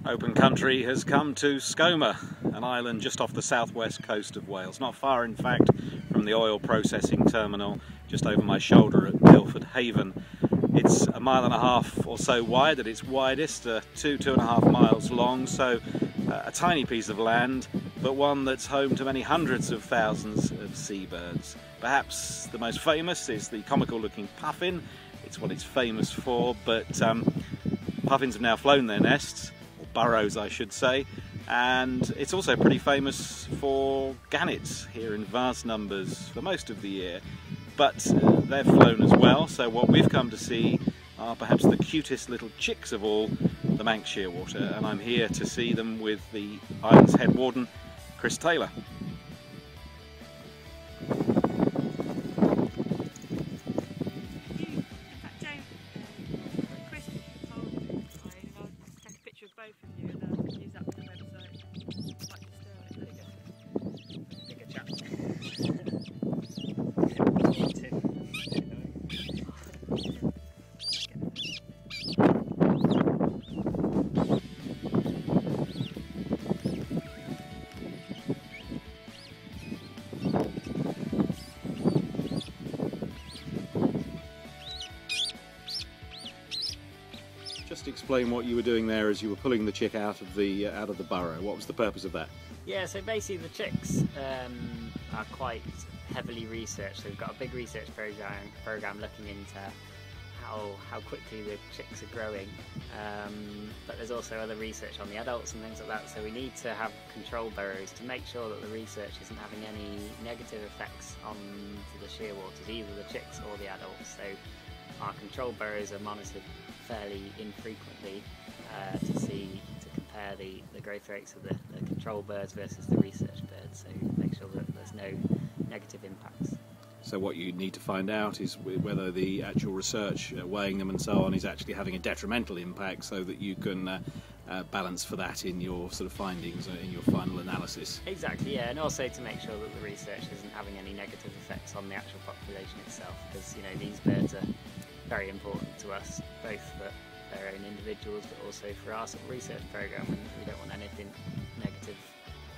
Open country has come to Skomer, an island just off the southwest coast of Wales. Not far, in fact, from the oil processing terminal just over my shoulder at Guildford Haven. It's 1.5 miles or so wide at its widest, 2.5 miles long, so a tiny piece of land, but one that's home to many hundreds of thousands of seabirds. Perhaps the most famous is the comical looking puffin. It's what it's famous for, but puffins have now flown their nests, or burrows I should say, and it's also pretty famous for gannets here in vast numbers for most of the year. But they've flown as well, so what we've come to see are perhaps the cutest little chicks of all, the Manx shearwater, and I'm here to see them with the island's head warden, Chris Taylor. Just explain what you were doing there as you were pulling the chick out of the burrow. What was the purpose of that? Yeah, so basically the chicks are quite heavily researched. So we've got a big research program looking into how quickly the chicks are growing, but there's also other research on the adults and things like that. So we need to have control burrows to make sure that the research isn't having any negative effects on the shearwaters, either the chicks or the adults. So our control burrows are monitored fairly infrequently to compare the growth rates of the control birds versus the research birds, so make sure that there's no negative impacts. So what you need to find out is whether the actual research, weighing them and so on, is actually having a detrimental impact, so that you can balance for that in your sort of findings, in your final analysis. Exactly, yeah, and also to make sure that the research isn't having any negative effects on the actual population itself, because these birds are very important to us, both for their own individuals but also for our sort of research program, and we don't want anything negative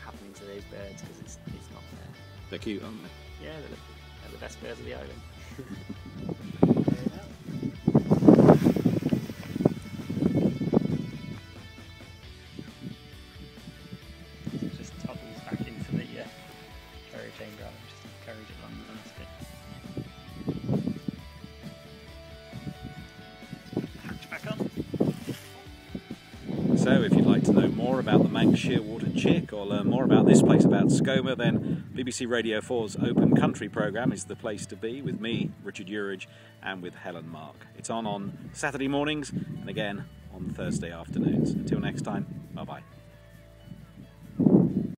happening to those birds because it's not fair. They're cute, aren't they? Yeah, they're the best birds of the island. So it just toggles back into the carrier chain rather than just encourage it along the last bit. So if you'd like to know more about the Manx shearwater chick or learn more about this place, about Skomer, then BBC Radio 4's Open Country programme is the place to be, with me, Richard Uridge, and with Helen Mark. It's on Saturday mornings and again on Thursday afternoons. Until next time, bye-bye.